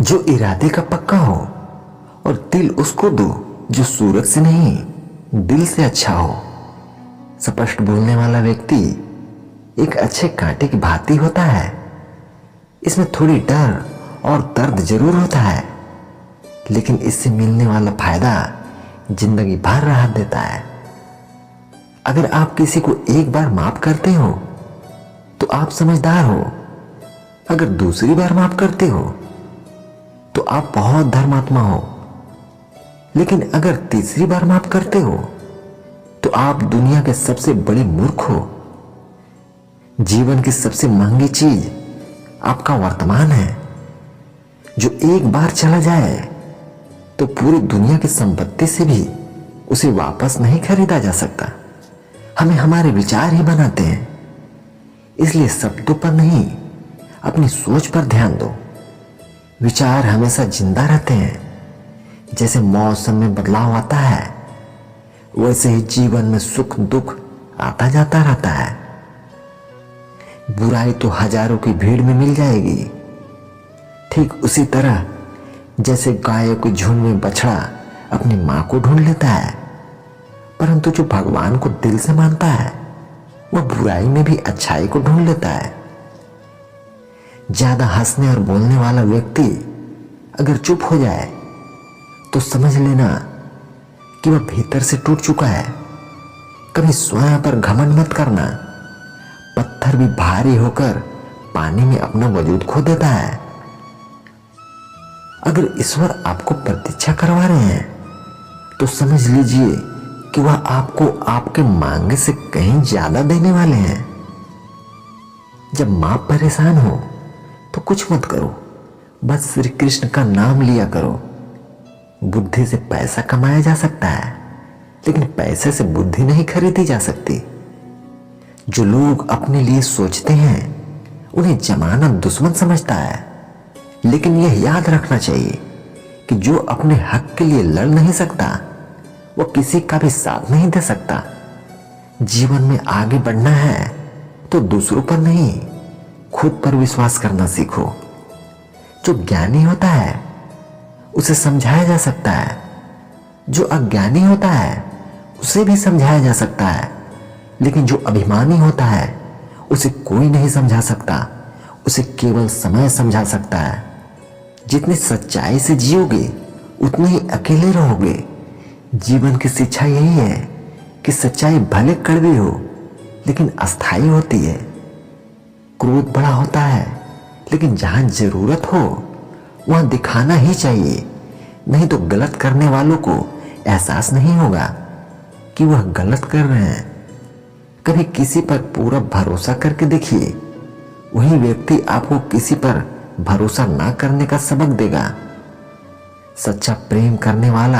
जो इरादे का पक्का हो, और दिल उसको दो जो सूरत से नहीं दिल से अच्छा हो। स्पष्ट बोलने वाला व्यक्ति एक अच्छे कांटे की भांति होता है। इसमें थोड़ी डर और दर्द जरूर होता है, लेकिन इससे मिलने वाला फायदा जिंदगी भर राहत देता है। अगर आप किसी को एक बार माफ करते हो तो आप समझदार हो। अगर दूसरी बार माफ करते हो तो आप बहुत धर्मात्मा हो। लेकिन अगर तीसरी बार माफ करते हो तो आप दुनिया के सबसे बड़े मूर्ख हो। जीवन की सबसे महंगी चीज आपका वर्तमान है, जो एक बार चला जाए तो पूरी दुनिया की संपत्ति से भी उसे वापस नहीं खरीदा जा सकता। हमें हमारे विचार ही बनाते हैं, इसलिए शब्दों पर नहीं, अपनी सोच पर ध्यान दो। विचार हमेशा जिंदा रहते हैं। जैसे मौसम में बदलाव आता है, वैसे ही जीवन में सुख दुख आता जाता रहता है। बुराई तो हजारों की भीड़ में मिल जाएगी, ठीक उसी तरह जैसे गायों के झुंड में बछड़ा अपनी मां को ढूंढ लेता है। परंतु जो भगवान को दिल से मानता है, वह बुराई में भी अच्छाई को ढूंढ लेता है। ज्यादा हंसने और बोलने वाला व्यक्ति अगर चुप हो जाए तो समझ लेना कि वह भीतर से टूट चुका है। कभी स्वयं पर घमंड मत करना। पत्थर भी भारी होकर पानी में अपना वजूद खो देता है। अगर ईश्वर आपको प्रतीक्षा करवा रहे हैं तो समझ लीजिए कि वह आपको आपके मांगे से कहीं ज्यादा देने वाले हैं। जब मां परेशान हो तो कुछ मत करो, बस श्री कृष्ण का नाम लिया करो। बुद्धि से पैसा कमाया जा सकता है, लेकिन पैसे से बुद्धि नहीं खरीदी जा सकती। जो लोग अपने लिए सोचते हैं उन्हें जमाना दुश्मन समझता है, लेकिन यह याद रखना चाहिए कि जो अपने हक के लिए लड़ नहीं सकता वो किसी का भी साथ नहीं दे सकता। जीवन में आगे बढ़ना है तो दूसरों पर नहीं, खुद पर विश्वास करना सीखो। जो ज्ञानी होता है उसे समझाया जा सकता है, जो अज्ञानी होता है उसे भी समझाया जा सकता है, लेकिन जो अभिमानी होता है उसे कोई नहीं समझा सकता, उसे केवल समय समझा सकता है। जितनी सच्चाई से जियोगे उतने ही अकेले रहोगे। जीवन की शिक्षा यही है कि सच्चाई भले कड़वी हो लेकिन अस्थायी होती है। क्रोध बड़ा होता है, लेकिन जहां जरूरत हो वहां दिखाना ही चाहिए, नहीं तो गलत करने वालों को एहसास नहीं होगा कि वह गलत कर रहे हैं। कभी किसी पर पूरा भरोसा करके देखिए, वही व्यक्ति आपको किसी पर भरोसा ना करने का सबक देगा। सच्चा प्रेम करने वाला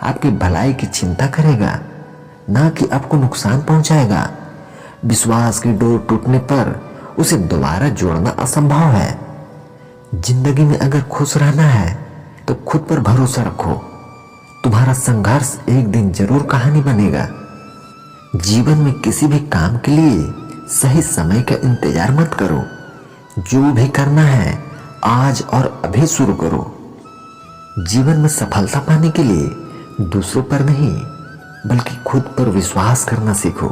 आपकी भलाई की चिंता करेगा, ना कि आपको नुकसान पहुंचाएगा। विश्वास की डोर टूटने पर उसे दोबारा जोड़ना असंभव है। जिंदगी में अगर खुश रहना है तो खुद पर भरोसा रखो। तुम्हारा संघर्ष एक दिन जरूर कहानी बनेगा। जीवन में किसी भी काम के लिए सही समय का इंतजार मत करो। जो भी करना है आज और अभी शुरू करो। जीवन में सफलता पाने के लिए दूसरों पर नहीं बल्कि खुद पर विश्वास करना सीखो।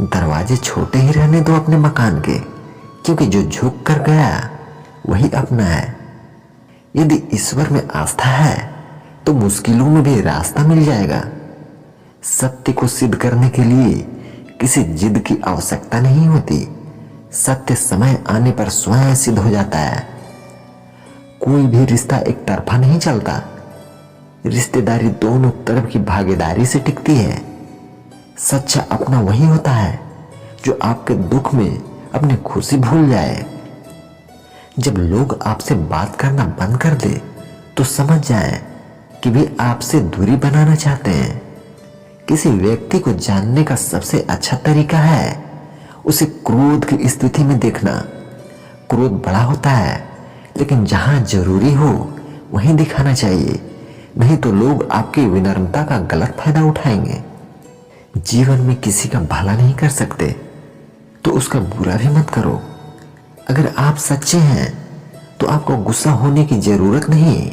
दरवाजे छोटे ही रहने दो अपने मकान के, क्योंकि जो झुक कर गया वही अपना है। यदि ईश्वर में आस्था है तो मुश्किलों में भी रास्ता मिल जाएगा। सत्य को सिद्ध करने के लिए किसी जिद की आवश्यकता नहीं होती। सत्य समय आने पर स्वयं सिद्ध हो जाता है। कोई भी रिश्ता एक तरफा नहीं चलता। रिश्तेदारी दोनों तरफ की भागीदारी से टिकती है। सच्चा अपना वही होता है जो आपके दुख में अपनी खुशी भूल जाए। जब लोग आपसे बात करना बंद कर दे तो समझ जाएं कि वे आपसे दूरी बनाना चाहते हैं। किसी व्यक्ति को जानने का सबसे अच्छा तरीका है उसे क्रोध की स्थिति में देखना। क्रोध बड़ा होता है, लेकिन जहां जरूरी हो वहीं दिखाना चाहिए, नहीं तो लोग आपकी विनम्रता का गलत फायदा उठाएंगे। जीवन में किसी का भला नहीं कर सकते तो उसका बुरा भी मत करो। अगर आप सच्चे हैं तो आपको गुस्सा होने की जरूरत नहीं।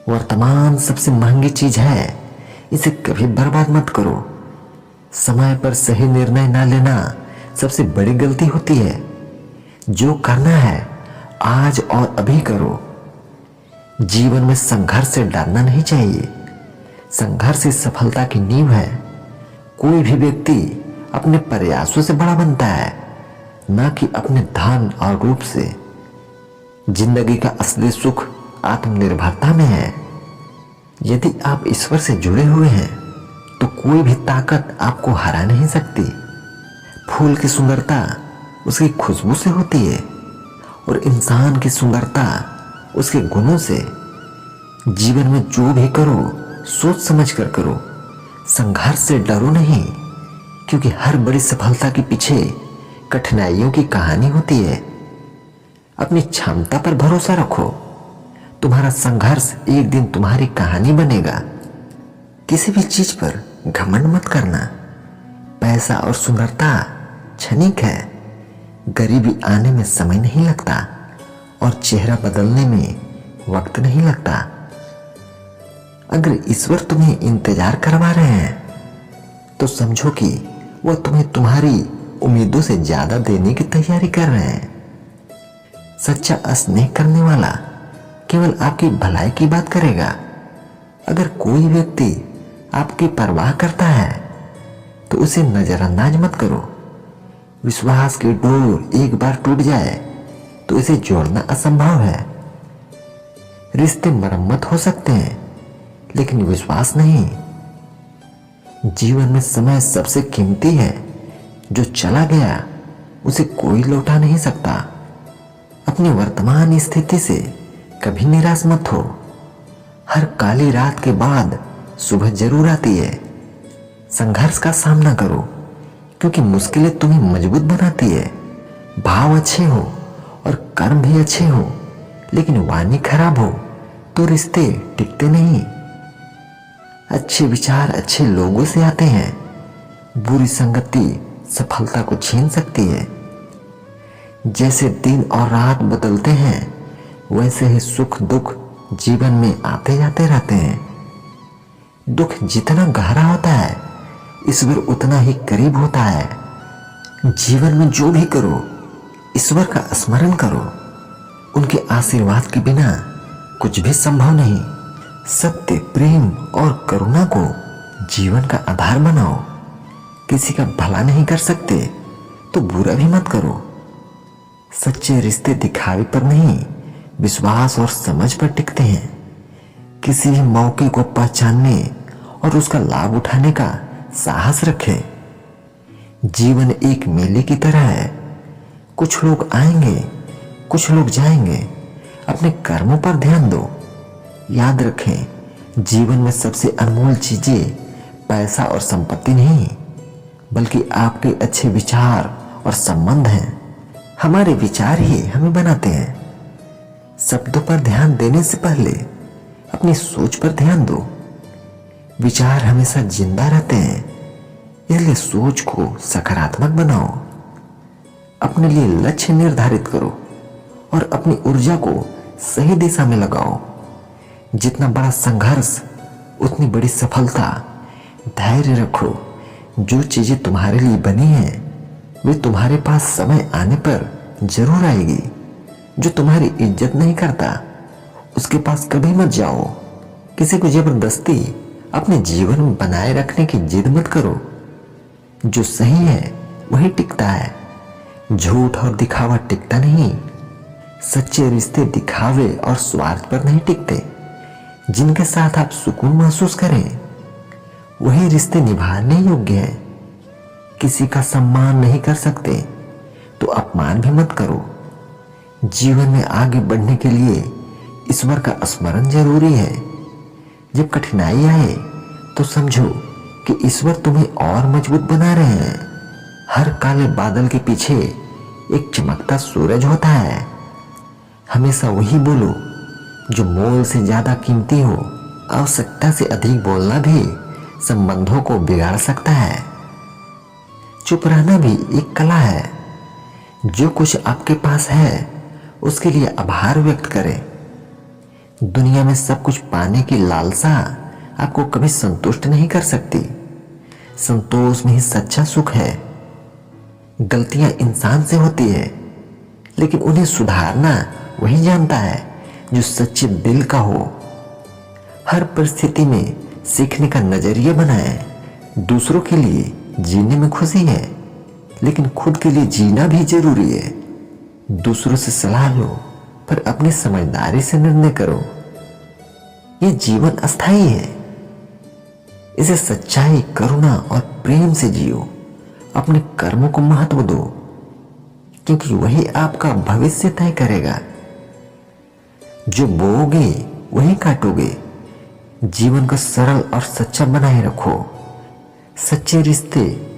वर्तमान सबसे महंगी चीज है, इसे कभी बर्बाद मत करो। समय पर सही निर्णय ना लेना सबसे बड़ी गलती होती है। जो करना है आज और अभी करो। जीवन में संघर्ष से डरना नहीं चाहिए। संघर्ष ही सफलता की नींव है। कोई भी व्यक्ति अपने प्रयासों से बड़ा बनता है, ना कि अपने धन और रूप से। जिंदगी का असली सुख आत्मनिर्भरता में है। यदि आप ईश्वर से जुड़े हुए हैं तो कोई भी ताकत आपको हरा नहीं सकती। फूल की सुंदरता उसकी खुशबू से होती है और इंसान की सुंदरता उसके गुणों से। जीवन में जो भी करो सोच समझ कर करो। संघर्ष से डरो नहीं, क्योंकि हर बड़ी सफलता के पीछे कठिनाइयों की कहानी होती है। अपनी क्षमता पर भरोसा रखो। तुम्हारा संघर्ष एक दिन तुम्हारी कहानी बनेगा। किसी भी चीज पर घमंड मत करना। पैसा और सुंदरता क्षणिक है। गरीबी आने में समय नहीं लगता और चेहरा बदलने में वक्त नहीं लगता। अगर ईश्वर तुम्हें इंतजार करवा रहे हैं तो समझो कि वह तुम्हें तुम्हारी उम्मीदों से ज्यादा देने की तैयारी कर रहे हैं। सच्चा स्नेह करने वाला केवल आपकी भलाई की बात करेगा। अगर कोई व्यक्ति आपकी परवाह करता है तो उसे नजरअंदाज मत करो। विश्वास की डोर एक बार टूट जाए तो इसे जोड़ना असंभव है। रिश्ते मरम्मत हो सकते हैं लेकिन विश्वास नहीं। जीवन में समय सबसे कीमती है। जो चला गया उसे कोई लौटा नहीं सकता। अपनी वर्तमान स्थिति से कभी निराश मत हो। हर काली रात के बाद सुबह जरूर आती है। संघर्ष का सामना करो, क्योंकि मुश्किलें तुम्हें मजबूत बनाती है। भाव अच्छे हो और कर्म भी अच्छे हो, लेकिन वाणी खराब हो तो रिश्ते टिकते नहीं। अच्छे विचार अच्छे लोगों से आते हैं। बुरी संगति सफलता को छीन सकती है। जैसे दिन और रात बदलते हैं वैसे ही सुख दुख जीवन में आते जाते रहते हैं। दुख जितना गहरा होता है ईश्वर उतना ही करीब होता है। जीवन में जो भी करो ईश्वर का स्मरण करो। उनके आशीर्वाद के बिना कुछ भी संभव नहीं। सत्य प्रेम और करुणा को जीवन का आधार बनाओ। किसी का भला नहीं कर सकते तो बुरा भी मत करो। सच्चे रिश्ते दिखावे पर नहीं विश्वास और समझ पर टिकते हैं। किसी भी मौके को पहचानने और उसका लाभ उठाने का साहस रखें। जीवन एक मेले की तरह है। कुछ लोग आएंगे कुछ लोग जाएंगे। अपने कर्मों पर ध्यान दो। याद रखें, जीवन में सबसे अनमोल चीजें पैसा और संपत्ति नहीं, बल्कि आपके अच्छे विचार और संबंध हैं। हमारे विचार ही हमें बनाते हैं। शब्दों पर ध्यान देने से पहले अपनी सोच पर ध्यान दो। विचार हमेशा जिंदा रहते हैं, इसलिए सोच को सकारात्मक बनाओ। अपने लिए लक्ष्य निर्धारित करो और अपनी ऊर्जा को सही दिशा में लगाओ। जितना बड़ा संघर्ष उतनी बड़ी सफलता। धैर्य रखो। जो चीजें तुम्हारे लिए बनी हैं वे तुम्हारे पास समय आने पर जरूर आएगी। जो तुम्हारी इज्जत नहीं करता उसके पास कभी मत जाओ। किसी को जबरदस्ती अपने जीवन में बनाए रखने की जिद मत करो। जो सही है वही टिकता है। झूठ और दिखावा टिकता नहीं। सच्चे रिश्ते दिखावे और स्वार्थ पर नहीं टिकते। जिनके साथ आप सुकून महसूस करें वही रिश्ते निभाने योग्य हैं। किसी का सम्मान नहीं कर सकते तो अपमान भी मत करो। जीवन में आगे बढ़ने के लिए ईश्वर का स्मरण जरूरी है। जब कठिनाई आए तो समझो कि ईश्वर तुम्हें और मजबूत बना रहे हैं। हर काले बादल के पीछे एक चमकता सूरज होता है। हमेशा वही बोलो जो मोल से ज्यादा कीमती हो। आवश्यकता से अधिक बोलना भी संबंधों को बिगाड़ सकता है। चुप रहना भी एक कला है। जो कुछ आपके पास है उसके लिए आभार व्यक्त करें। दुनिया में सब कुछ पाने की लालसा आपको कभी संतुष्ट नहीं कर सकती। संतोष में ही सच्चा सुख है। गलतियां इंसान से होती है, लेकिन उन्हें सुधारना वही जानता है जो सच्चे दिल का हो। हर परिस्थिति में सीखने का नजरिया बनाएं। दूसरों के लिए जीने में खुशी है, लेकिन खुद के लिए जीना भी जरूरी है। दूसरों से सलाह लो, पर अपनी समझदारी से निर्णय करो। ये जीवन अस्थायी है, इसे सच्चाई, करुणा और प्रेम से जियो। अपने कर्मों को महत्व दो, क्योंकि वही आपका भविष्य तय करेगा। जो बोओगे वही काटोगे। जीवन को सरल और सच्चा बनाए रखो। सच्चे रिश्ते,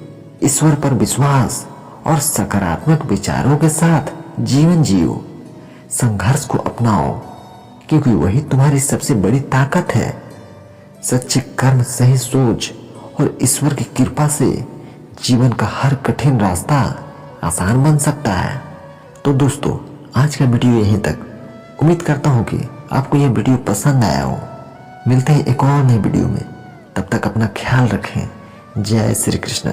ईश्वर पर विश्वास और सकारात्मक विचारों के साथ जीवन जियो। संघर्ष को अपनाओ, क्योंकि वही तुम्हारी सबसे बड़ी ताकत है। सच्चे कर्म, सही सोच और ईश्वर की कृपा से जीवन का हर कठिन रास्ता आसान बन सकता है। तो दोस्तों, आज का वीडियो यहीं तक। उम्मीद करता हूँ कि आपको यह वीडियो पसंद आया हो। मिलते हैं एक और नई वीडियो में। तब तक अपना ख्याल रखें। जय श्री कृष्ण।